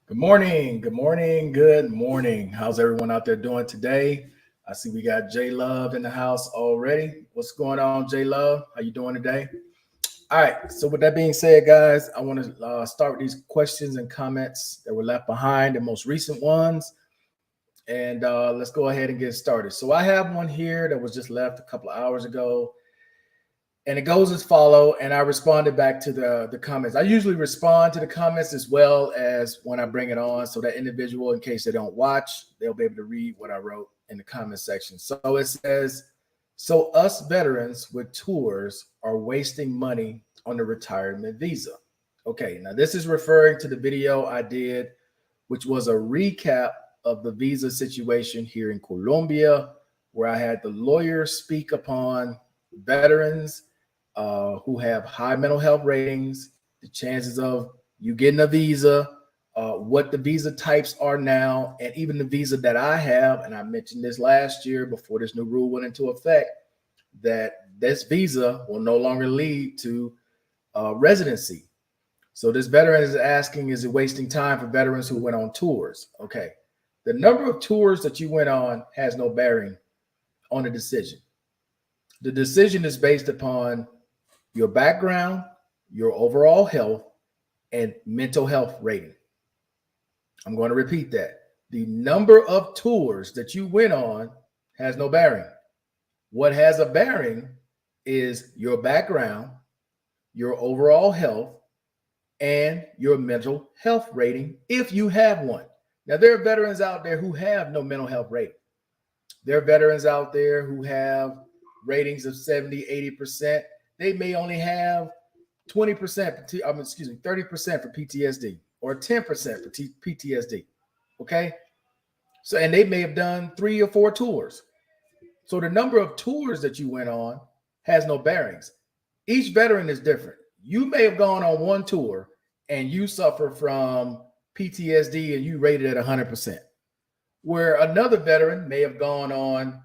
Good morning. Good morning. Good morning. How's everyone out there doing today? I see we got J Love in the house already. What's going on, J Love? How you doing today? All right. So with that being said, guys, I want to start with these questions and comments that were left behind, the most recent ones, and let's go ahead and get started. So I have one here that was just left a couple of hours ago. And it goes as follow, and I responded back to the comments. I usually respond to the comments as well as when I bring it on, so that individual, in case they don't watch, they'll be able to read what I wrote in the comment section. So it says, so us veterans with tours are wasting money on the retirement visa. Okay, now this is referring to the video I did, which was a recap of the visa situation here in Colombia, where I had the lawyer speak upon veterans who have high mental health ratings, the chances of you getting a visa, what the visa types are now, and even the visa that I have. And I mentioned this last year before this new rule went into effect, that this visa will no longer lead to residency. So this veteran is asking, is it wasting time for veterans who went on tours? Okay. The number of tours that you went on has no bearing on the decision. The decision is based upon your background, your overall health, and mental health rating. I'm going to repeat that. The number of tours that you went on has no bearing. What has a bearing is your background, your overall health, and your mental health rating, if you have one. Now, there are veterans out there who have no mental health rating. There are veterans out there who have ratings of 70, 80%. They may only have 20%, 30% for PTSD or 10% for PTSD. Okay. So, and they may have done 3 or 4 tours. So the number of tours that you went on has no bearings. Each veteran is different. You may have gone on one tour and you suffer from PTSD and you rated at 100%, where another veteran may have gone on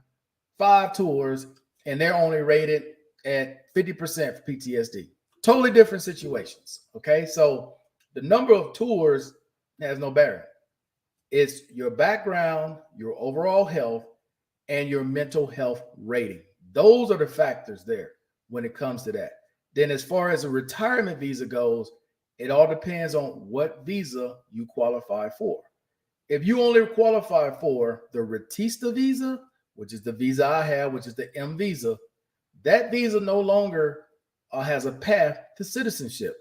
5 tours and they're only rated at 50% for PTSD. Totally different situations. Okay. So the number of tours has no bearing. It's your background, your overall health, and your mental health rating. Those are the factors there when it comes to that. Then, as far as a retirement visa goes, it all depends on what visa you qualify for. If you only qualify for the Retista visa, which is the visa I have, which is the M visa, that visa no longer has a path to citizenship.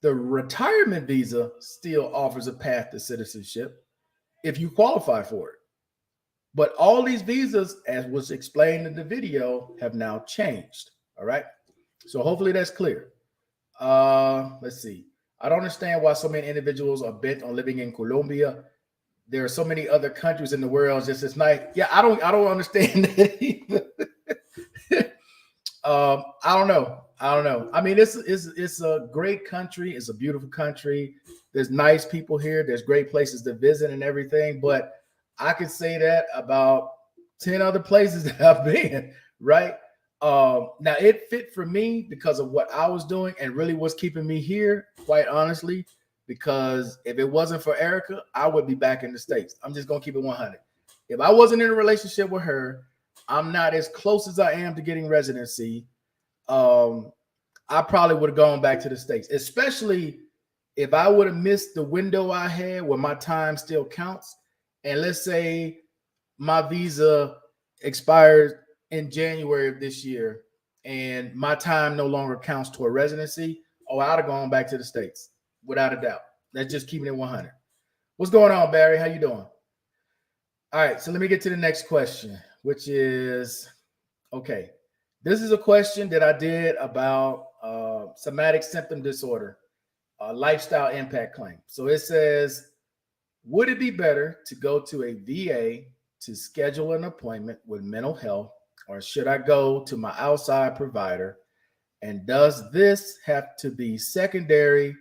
The retirement visa still offers a path to citizenship if you qualify for it. But all these visas, as was explained in the video, have now changed. All right. So hopefully that's clear. Let's see. I don't understand why so many individuals are bent on living in Colombia. There are so many other countries in the world just as nice. Yeah, I don't understand that either. I don't know. I mean, it's a great country. It's a beautiful country. There's nice people here. There's great places to visit and everything. But I could say that about 10 other places that I've been, right? Now it fit for me because of what I was doing and really what's keeping me here, quite honestly, because if it wasn't for Erica, I would be back in the States. I'm just going to keep it 100. If I wasn't in a relationship with her, I'm not as close as I am to getting residency. I probably would have gone back to the States, especially if I would have missed the window I had where my time still counts. And let's say my visa expires in January of this year and my time no longer counts to a residency. Oh, I'd have gone back to the States without a doubt. That's just keeping it 100. What's going on, Barry? How you doing? All right, so let me get to the next question, which is, okay, this is a question that I did about somatic symptom disorder, lifestyle impact claim. So it says, would it be better to go to a VA to schedule an appointment with mental health, or should I go to my outside provider? And does this have to be secondary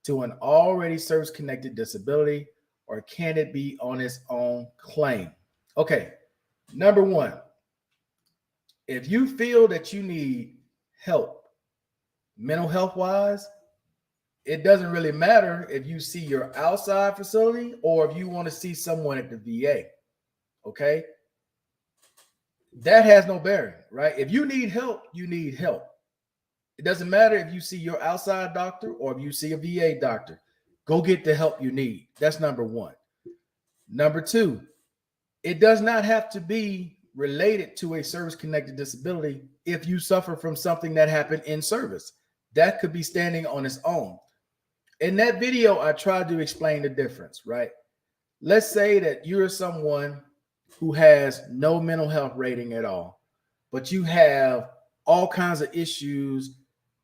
to an already service-connected disability, or can it be on its own claim? Okay, number one, if you feel that you need help mental health wise, it doesn't really matter if you see your outside facility or if you want to see someone at the VA. Okay. That has no bearing, right? If you need help, you need help. It doesn't matter if you see your outside doctor or if you see a VA doctor. Go get the help you need. That's number one. Number two, it does not have to be related to a service connected disability if you suffer from something that happened in service. That could be standing on its own. In that video, I tried to explain the difference, right? Let's say that you're someone who has no mental health rating at all, but you have all kinds of issues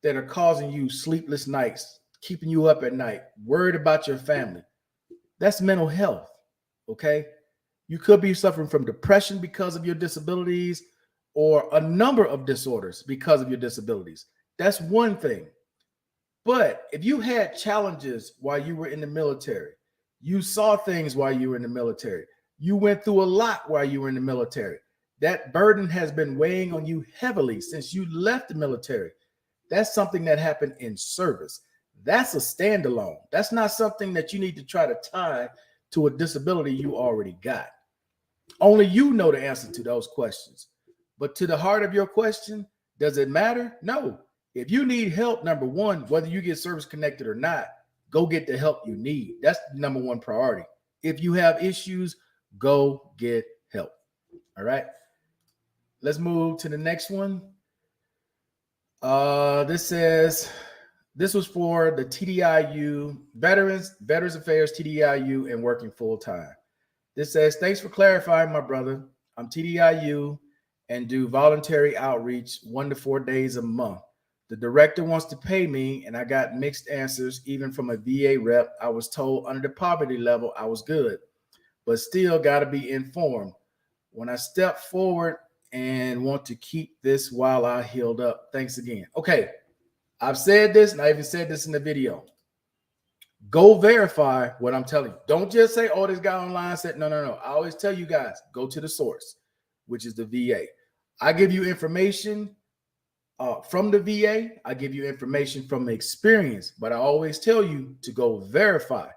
that are causing you sleepless nights, keeping you up at night, worried about your family. That's mental health, okay? You could be suffering from depression because of your disabilities or a number of disorders because of your disabilities. That's one thing. But if you had challenges while you were in the military, you saw things while you were in the military, you went through a lot while you were in the military, that burden has been weighing on you heavily since you left the military. That's something that happened in service. That's a standalone. That's not something that you need to try to tie to a disability you already got. Only you know the answer to those questions. But to the heart of your question, does it matter? No. If you need help, number one, whether you get service connected or not, go get the help you need. That's number one priority. If you have issues, go get help. All right. Let's move to the next one. This says, this was for the TDIU, Veterans Affairs, TDIU, and working full time. This says, thanks for clarifying, my brother. I'm TDIU and do voluntary outreach 1 to 4 days a month. The director wants to pay me, and I got mixed answers, even from a VA rep. I was told under the poverty level I was good, but still got to be informed. When I step forward and want to keep this while I healed up. Thanks again. Okay, I've said this, and I even said this in the video. Go verify what I'm telling you. Don't just say, oh, this guy online said, no. I always tell you guys, go to the source, which is the VA. I give you information from the VA. I give you information from experience, but I always tell you to go verify.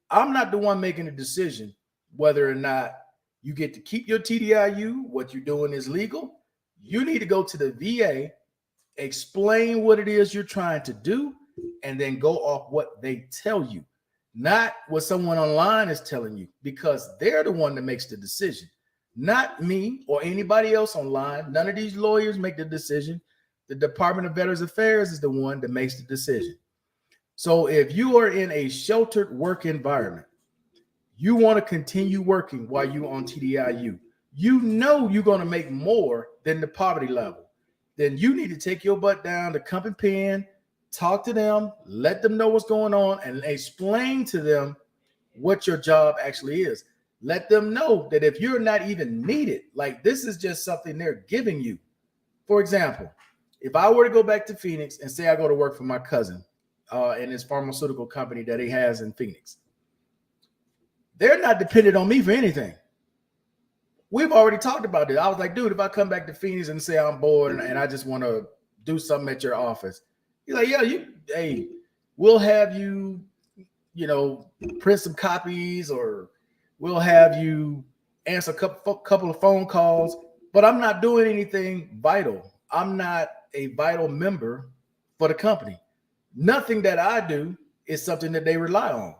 I'm not the one making the decision whether or not you get to keep your TDIU, what you're doing is legal. You need to go to the VA, explain what it is you're trying to do, and then go off what they tell you, not what someone online is telling you, because they're the one that makes the decision, not me or anybody else online. None of these lawyers make the decision. The Department of Veterans Affairs is the one that makes the decision. So if you are in a sheltered work environment, you want to continue working while you're on TDIU, you know you're going to make more than the poverty level, then you need to take your butt down to Company Pen, talk to them, let them know what's going on, and explain to them what your job actually is. Let them know that if you're not even needed, like this is just something they're giving you. For example, if I were to go back to Phoenix and say I go to work for my cousin in his pharmaceutical company that he has in Phoenix, they're not dependent on me for anything. We've already talked about this. I was like, dude, if I come back to Phoenix and say I'm bored and I just want to do something at your office, he's like, yeah, we'll have you, print some copies, or we'll have you answer a couple of phone calls, but I'm not doing anything vital. I'm not a vital member for the company. Nothing that I do is something that they rely on.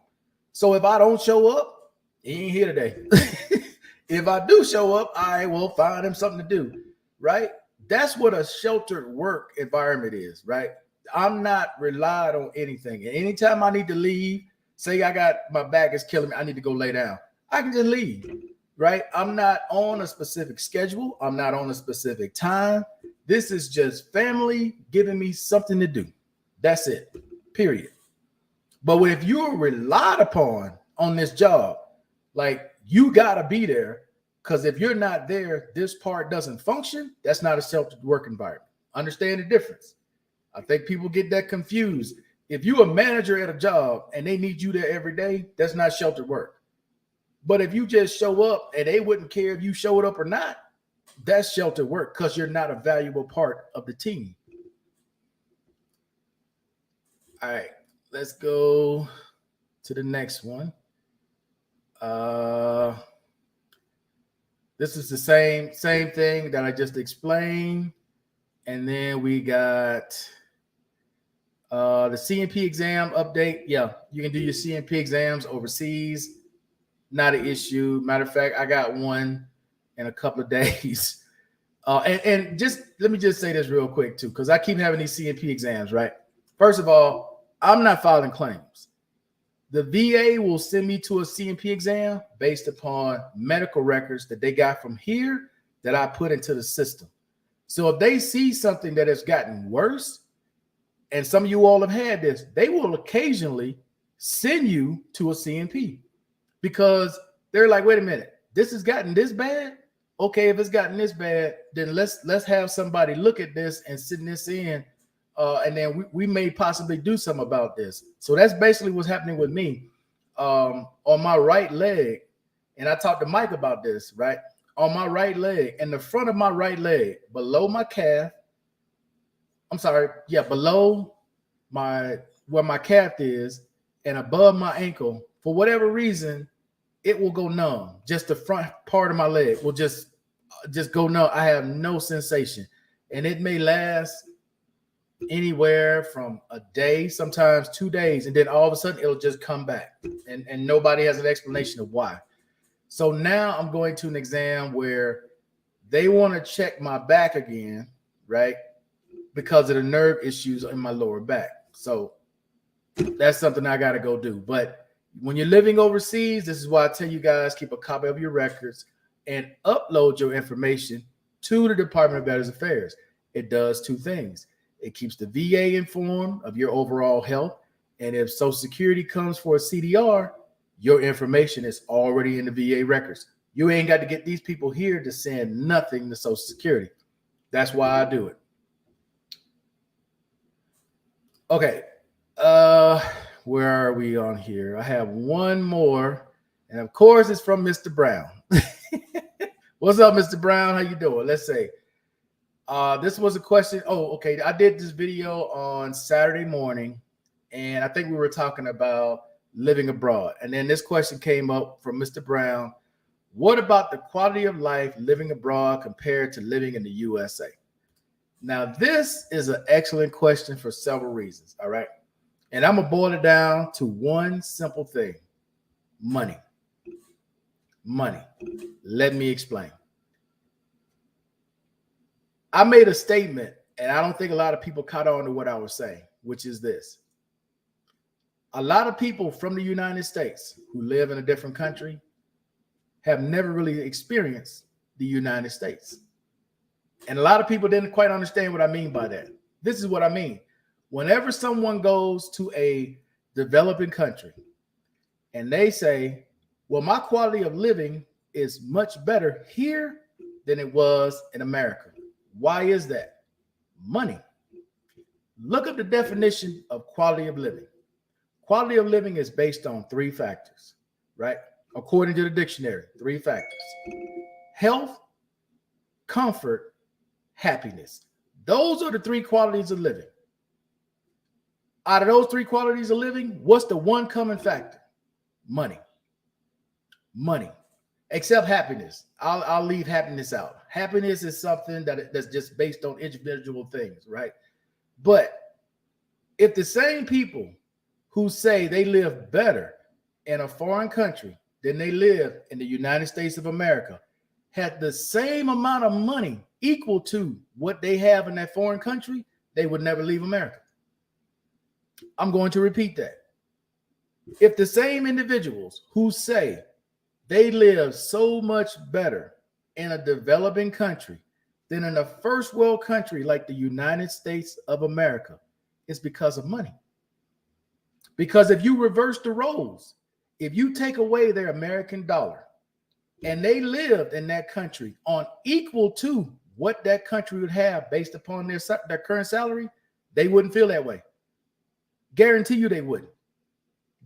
So if I don't show up, he ain't here today. If I do show up, I will find him something to do, right? That's what a sheltered work environment is, right? I'm not relied on anything. And anytime I need to leave, say I got my back is killing me, I need to go lay down, I can just leave, right? I'm not on a specific schedule. I'm not on a specific time. This is just family giving me something to do. That's it, period. But if you're relied upon on this job, like you got to be there, because if you're not there, this part doesn't function. That's not a sheltered work environment. Understand the difference. I think people get that confused. If you're a manager at a job and they need you there every day, that's not sheltered work. But if you just show up and they wouldn't care if you showed up or not, that's sheltered work, because you're not a valuable part of the team. All right. let's go to the next one. This is the same thing that I just explained. And then we got the CNP exam update. Yeah, you can do your CNP exams overseas. Not an issue. Matter of fact, I got one in a couple of days. And just let me just say this real quick too, because I keep having these CNP exams, right? First of all, I'm not filing claims. The VA will send me to a CNP exam based upon medical records that they got from here that I put into the system. So if they see something that has gotten worse, and some of you all have had this, they will occasionally send you to a CNP because they're like, wait a minute, this has gotten this bad. Okay, if it's gotten this bad, then let's have somebody look at this and send this in, and then we may possibly do something about this. So that's basically what's happening with me on my right leg. And I talked to Mike about this, right? On my right leg, in the front of my right leg, below my calf. I'm sorry, yeah, below where my calf is and above my ankle, for whatever reason, it will go numb. Just the front part of my leg will just go numb. I have no sensation. And it may last anywhere from a day, sometimes 2 days, and then all of a sudden it'll just come back. And nobody has an explanation of why. So now I'm going to an exam where they want to check my back again, right? Because of the nerve issues in my lower back. So that's something I got to go do. But when you're living overseas, this is why I tell you guys, keep a copy of your records and upload your information to the Department of Veterans Affairs. It does two things. It keeps the VA informed of your overall health. And if Social Security comes for a CDR, your information is already in the VA records. You ain't got to get these people here to send nothing to Social Security. That's why I do it. Okay. Where are we on here? I have one more. And of course, it's from Mr. Brown. What's up, Mr. Brown? How you doing? Let's say. This was a question. Oh, okay. I did this video on Saturday morning, and I think we were talking about living abroad. And then this question came up from Mr. Brown. What about the quality of life living abroad compared to living in the USA? Now, this is an excellent question for several reasons, all right? And I'm going to boil it down to one simple thing: money. Money. Let me explain. I made a statement, and I don't think a lot of people caught on to what I was saying, which is this. A lot of people from the United States who live in a different country have never really experienced the United States. And a lot of people didn't quite understand what I mean by that. This is what I mean. Whenever someone goes to a developing country and they say, well, my quality of living is much better here than it was in America. Why is that? Money. Look up the definition of quality of living. Quality of living is based on three factors, right? According to the dictionary, three factors: health, comfort, happiness. Those are the three qualities of living. Out of those three qualities of living, what's the one common factor? Money. Money. Except happiness. I'll leave happiness out. Happiness is something that's just based on individual things, right? But if the same people who say they live better in a foreign country than they live in the United States of America had the same amount of money equal to what they have in that foreign country, they would never leave America. I'm going to repeat that. If the same individuals who say they live so much better in a developing country than in a first world country like the United States of America, it's because of money. Because if you reverse the roles, if you take away their American dollar and they lived in that country on equal to what that country would have based upon their current salary, they wouldn't feel that way. Guarantee you they wouldn't.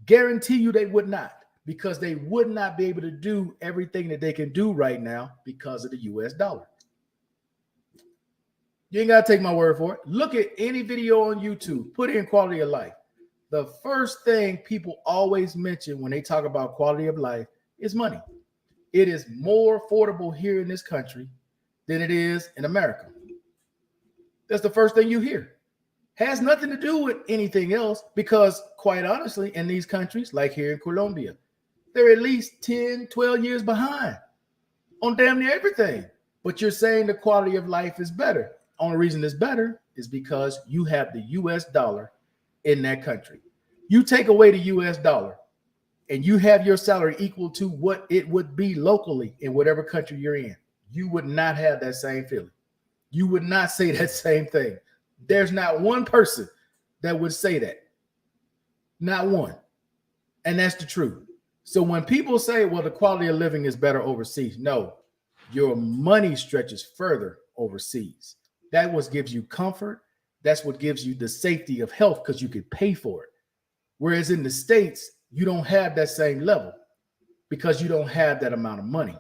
Guarantee you they would not, because they would not be able to do everything that they can do right now because of the US dollar. You ain't got to take my word for it. Look at any video on YouTube, put in quality of life. The first thing people always mention when they talk about quality of life is money. It is more affordable here in this country than it is in America. That's the first thing you hear. Has nothing to do with anything else because, quite honestly, in these countries, like here in Colombia, they're at least 10, 12 years behind on damn near everything. But you're saying the quality of life is better. Only reason it's better is because you have the US dollar in that country. You take away the US dollar and you have your salary equal to what it would be locally in whatever country you're in, you would not have that same feeling. You would not say that same thing. There's not one person that would say that. Not one. And that's the truth. So when people say, well, the quality of living is better overseas, no, your money stretches further overseas. That what gives you comfort. That's what gives you the safety of health because you can pay for it. Whereas in the States, you don't have that same level because you don't have that amount of money.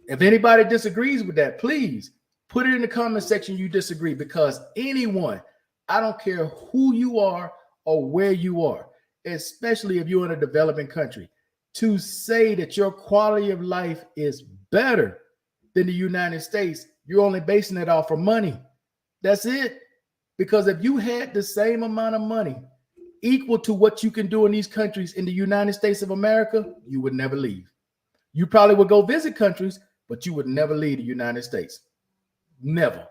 If anybody disagrees with that, please put it in the comment section you disagree, because anyone, I don't care who you are or where you are, especially if you're in a developing country, to say that your quality of life is better than the United States, you're only basing it off of money. That's it. Because if you had the same amount of money equal to what you can do in these countries in the United States of America, you would never leave. You probably would go visit countries, but you would never leave the United States. Never.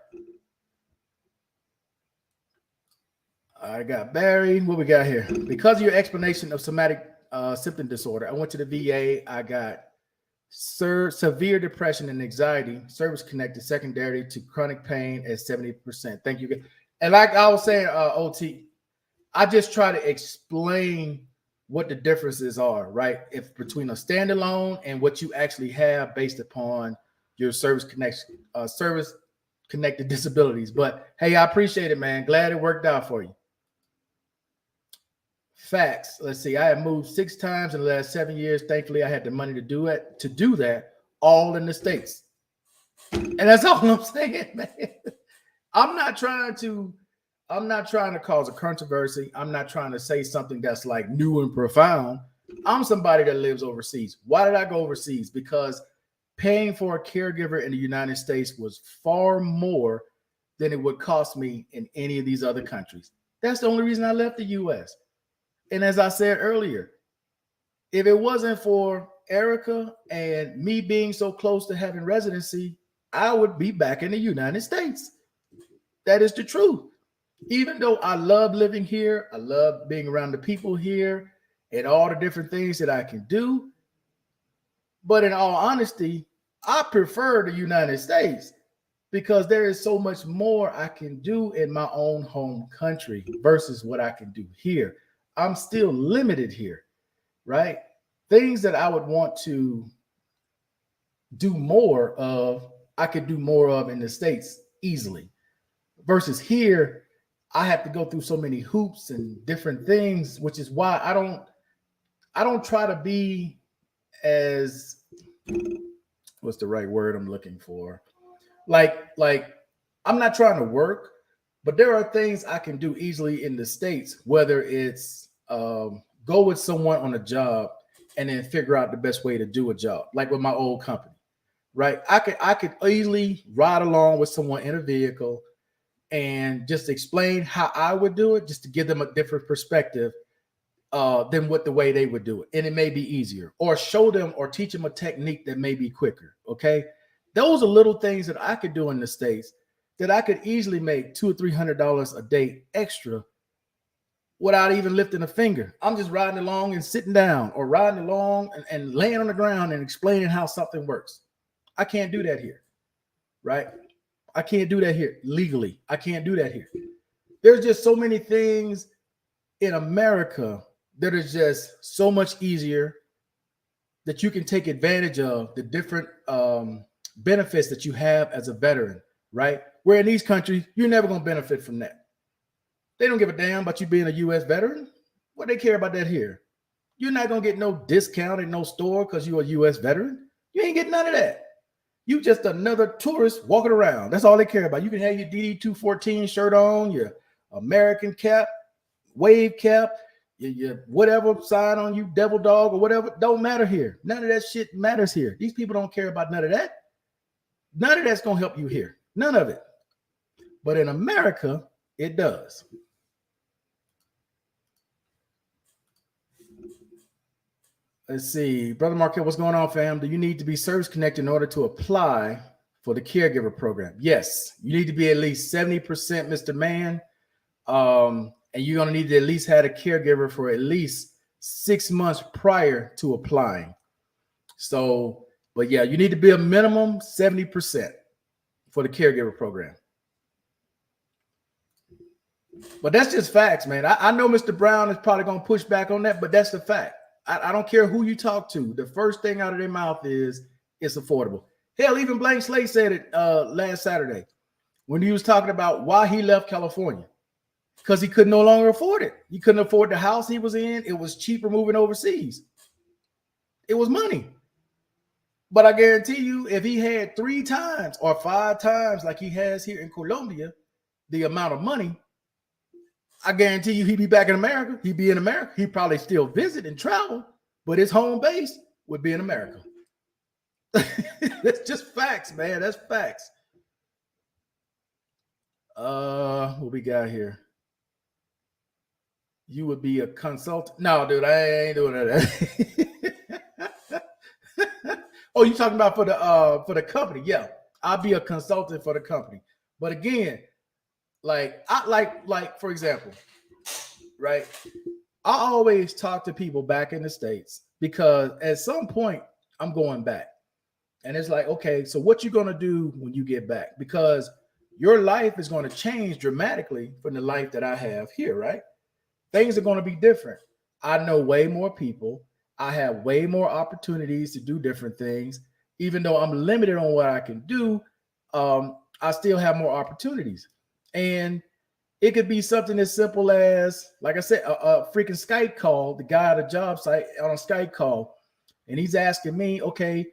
I got Barry. What we got here? Because of your explanation of somatic symptom disorder, I went to the VA. I got severe depression and anxiety, service connected secondary to chronic pain at 70%. Thank you. And like I was saying, OT, I just try to explain what the differences are, right? If between a standalone and what you actually have based upon your service connected disabilities. But hey, I appreciate it, man. Glad it worked out for you. Facts. Let's see. I have moved 6 times in the last 7 years. Thankfully, I had the money to do it, all in the States. And that's all I'm saying, man. I'm not trying to cause a controversy. I'm not trying to say something that's like new and profound. I'm somebody that lives overseas. Why did I go overseas? Because paying for a caregiver in the United States was far more than it would cost me in any of these other countries. That's the only reason I left the US. And as I said earlier, if it wasn't for Erica and me being so close to having residency, I would be back in the United States. That is the truth. Even though I love living here, I love being around the people here and all the different things that I can do. But in all honesty, I prefer the United States because there is so much more I can do in my own home country versus what I can do here. I'm still limited here, right? Things that I would want to do more of, I could do more of in the States easily. Versus here, I have to go through so many hoops and different things, which is why I don't try to be as, what's the right word I'm looking for? Like I'm not trying to work, but there are things I can do easily in the States, whether it's go with someone on a job and then figure out the best way to do a job, like with my old company, right? I could easily ride along with someone in a vehicle and just explain how I would do it, just to give them a different perspective than what the way they would do it. And it may be easier, or show them or teach them a technique that may be quicker. Okay. Those are little things that I could do in the States that I could easily make $200 or $300 a day extra without even lifting a finger. I'm just riding along and sitting down, or riding along and laying on the ground and explaining how something works. I can't do that here, right? I can't do that here legally. I can't do that here. There's just so many things in America that are just so much easier that you can take advantage of the different benefits that you have as a veteran, right? Where in these countries, you're never going to benefit from that. They don't give a damn about you being a U.S. veteran. What they care about that here? You're not going to get no discount in no store because you're a U.S. veteran. You ain't getting none of that. You just another tourist walking around. That's all they care about. You can have your DD-214 shirt on, your American cap, wave cap, your whatever sign on you, devil dog or whatever, don't matter here. None of that shit matters here. These people don't care about none of that. None of that's going to help you here. None of it. But in America, it does. Let's see. Brother Marquette, what's going on, fam? Do you need to be service connected in order to apply for the caregiver program? Yes. You need to be at least 70%, Mr. Man. And you're going to need to at least have a caregiver for at least 6 months prior to applying. So, but yeah, you need to be a minimum 70% for the caregiver program. But that's just facts, man. I know Mr. Brown is probably going to push back on that, but that's the fact. I don't care who you talk to. The first thing out of their mouth is it's affordable. Hell, even Blank Slate said it last Saturday when he was talking about why he left California. Because he could no longer afford it. He couldn't afford the house he was in. It was cheaper moving overseas. It was money. But I guarantee you, if he had 3 times or 5 times like he has here in Colombia, the amount of money, I guarantee you he'd be back in America. He'd be in America. He'd probably still visit and travel, but his home base would be in America. That's just facts, man. That's facts. What we got here? You would be a consultant. No, dude, I ain't doing that. Oh, you talking about for the company? Yeah, I'll be a consultant for the company. But again, like for example, right? I always talk to people back in the States because at some point I'm going back. And it's like, okay, so what you gonna do when you get back? Because your life is going to change dramatically from the life that I have here, right? Things are going to be different. I know way more people. I have way more opportunities to do different things. Even though I'm limited on what I can do, I still have more opportunities. And it could be something as simple as, like I said, a freaking Skype call, the guy at a job site on a Skype call, and he's asking me, okay,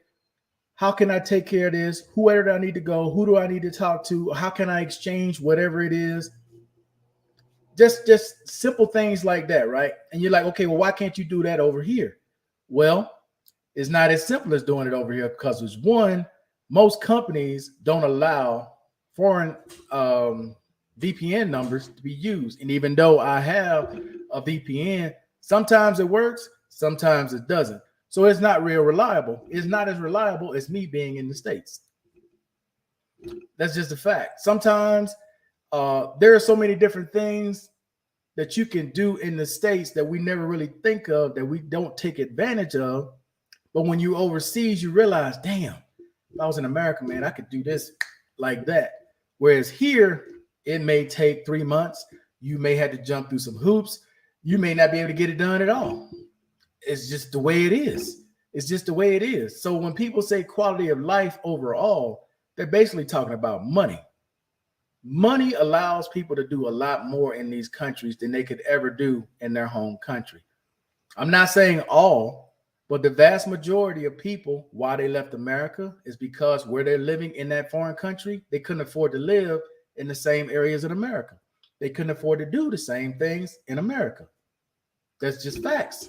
how can I take care of this? Where do I need to go? Who do I need to talk to? How can I exchange whatever it is? Just simple things like that, right? And you're like, okay, well, why can't you do that over here? Well, it's not as simple as doing it over here because there's one, most companies don't allow foreign VPN numbers to be used. And even though I have a VPN, sometimes it works, sometimes it doesn't. So it's not real reliable. It's not as reliable as me being in the States. That's just a fact. Sometimes there are so many different things that you can do in the States that we never really think of, that we don't take advantage of. But when you overseas, you realize, damn, if I was in America, man, I could do this like that. Whereas here, it may take 3 months. You may have to jump through some hoops. You may not be able to get it done at all. It's just the way it is. It's just the way it is. So when people say quality of life overall, they're basically talking about money. Money allows people to do a lot more in these countries than they could ever do in their home country. I'm not saying all, but the vast majority of people, why they left America, is because where they're living in that foreign country, they couldn't afford to live in the same areas in America. They couldn't afford to do the same things in America. That's just facts.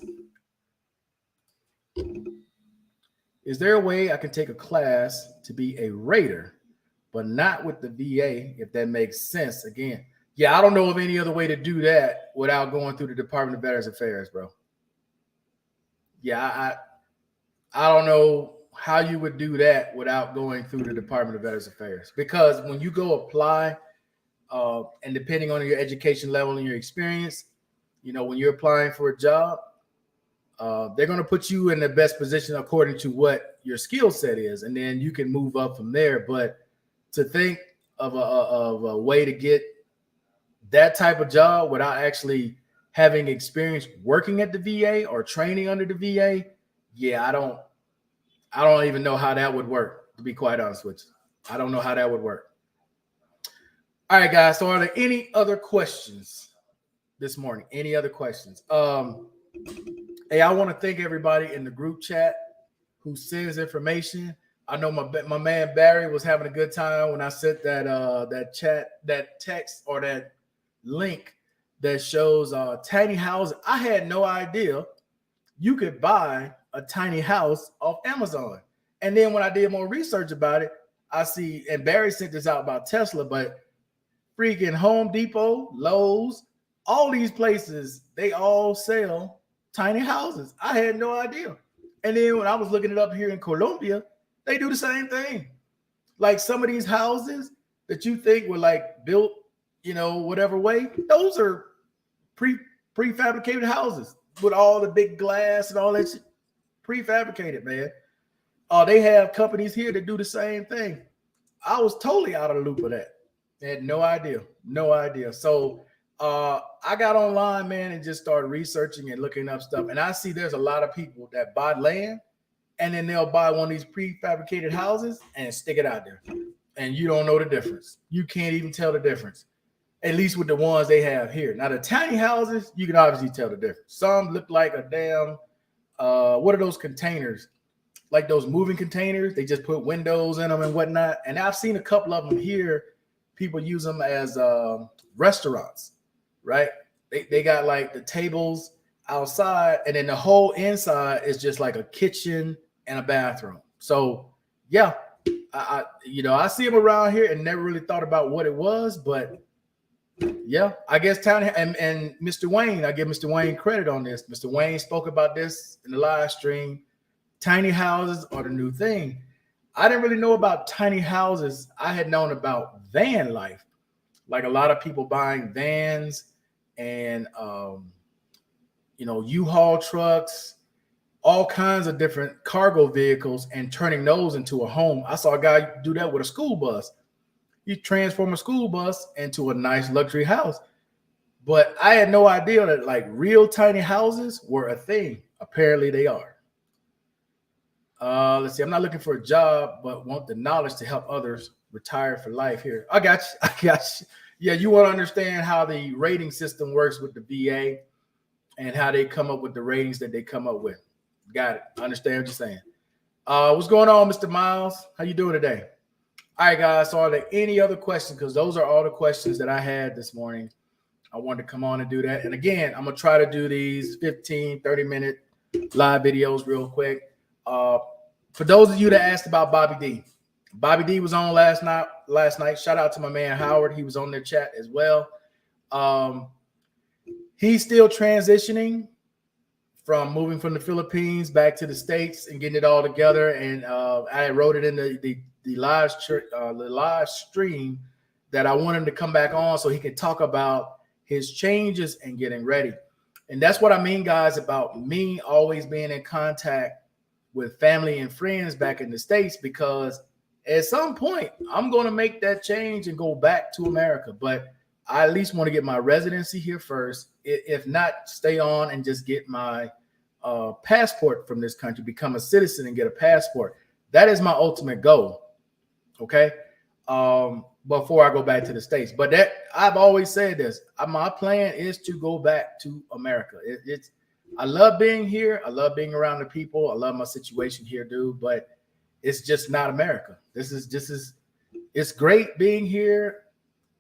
Is there a way I can take a class to be a rater, but not with the VA, if that makes sense? Again, yeah, I don't know of any other way to do that without going through the Department of Veterans Affairs, bro. Yeah, I don't know how you would do that without going through the Department of Veterans Affairs. Because when you go apply, and depending on your education level and your experience, you know, when you're applying for a job, they're going to put you in the best position according to what your skill set is, and then you can move up from there. But to think of a way to get that type of job without actually having experience working at the VA or training under the VA, yeah, I don't even know how that would work, to be quite honest with you. I don't know how that would work. All right, guys. So are there any other questions this morning? Any other questions? Hey, I want to thank everybody in the group chat who sends information. I know my man Barry was having a good time when I sent that text or that link that shows tiny houses. I had no idea you could buy a tiny house off Amazon. And then when I did more research about it, I see, and Barry sent this out about Tesla, but freaking Home Depot, Lowe's, all these places, they all sell tiny houses. I had no idea. And then when I was looking it up here in Colombia, they do the same thing. Like some of these houses that you think were like built, whatever way, those are prefabricated houses with all the big glass and all that shit. Prefabricated, man. They have companies here that do the same thing. I was totally out of the loop of that. I had no idea. So I got online, man, and just started researching and looking up stuff. And I see there's a lot of people that buy land and then they'll buy one of these prefabricated houses and stick it out there. And you don't know the difference. You can't even tell the difference, at least with the ones they have here. Now, the tiny houses, you can obviously tell the difference. Some look like a damn, what are those containers? Like those moving containers. They just put windows in them and whatnot. And I've seen a couple of them here. People use them as restaurants, right? They got like the tables outside, and then the whole inside is just like a kitchen and a bathroom. So, yeah, I see them around here and never really thought about what it was, but yeah, I guess tiny and Mr. Wayne, I give Mr. Wayne credit on this. Mr. Wayne spoke about this in the live stream. Tiny houses are the new thing. I didn't really know about tiny houses. I had known about van life, like a lot of people buying vans and U-Haul trucks, all kinds of different cargo vehicles, and turning those into a home. I saw a guy do that with a school bus. You transform a school bus into a nice luxury house. But I had no idea that like real tiny houses were a thing. Apparently they are. Let's see. I'm not looking for a job, but want the knowledge to help others retire for life here. I got you. Yeah, you want to understand how the rating system works with the VA and how they come up with the ratings that they come up with. Got it. I understand what you're saying. What's going on, Mr. Miles? How you doing today? All right, guys. So are there any other questions? Because those are all the questions that I had this morning. I wanted to come on and do that. And again, I'm going to try to do these 15, 30-minute live videos real quick. For those of you that asked about Bobby D was on last night. Shout out to my man Howard. He was on their chat as well. He's still transitioning from moving from the Philippines back to the States and getting it all together. And I wrote it in the live stream that I want him to come back on so he can talk about his changes and getting ready. And that's what I mean, guys, about me always being in contact with family and friends back in the States, because at some point I'm going to make that change and go back to America. But I at least want to get my residency here first. If not, stay on and just get my passport from this country, become a citizen and get a passport. That is my ultimate goal. Okay. Before I go back to the States. But that I've always said this. My plan is to go back to America. I love being here. I love being around the people. I love my situation here, dude. But it's just not America. It's great being here,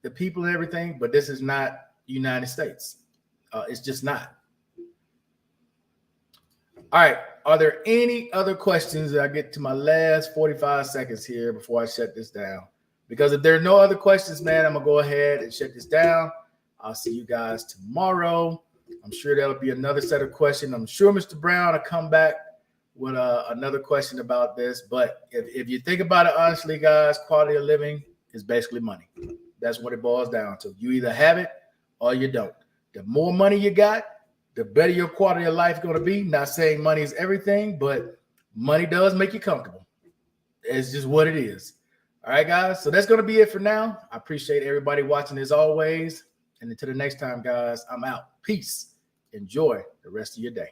the people and everything, but this is not United States. It's just not. All right. Are there any other questions? I get to my last 45 seconds here before I shut this down. Because if there are no other questions, man, I'm going to go ahead and shut this down. I'll see you guys tomorrow. I'm sure there'll be another set of questions. I'm sure Mr. Brown will come back with another question about this. But if you think about it honestly, guys, quality of living is basically money. That's what it boils down to. You either have it or you don't. The more money you got, the better your quality of life is going to be. Not saying money is everything, but money does make you comfortable. It's just what it is. All right, guys. So that's going to be it for now. I appreciate everybody watching as always. And until the next time, guys, I'm out. Peace. Enjoy the rest of your day.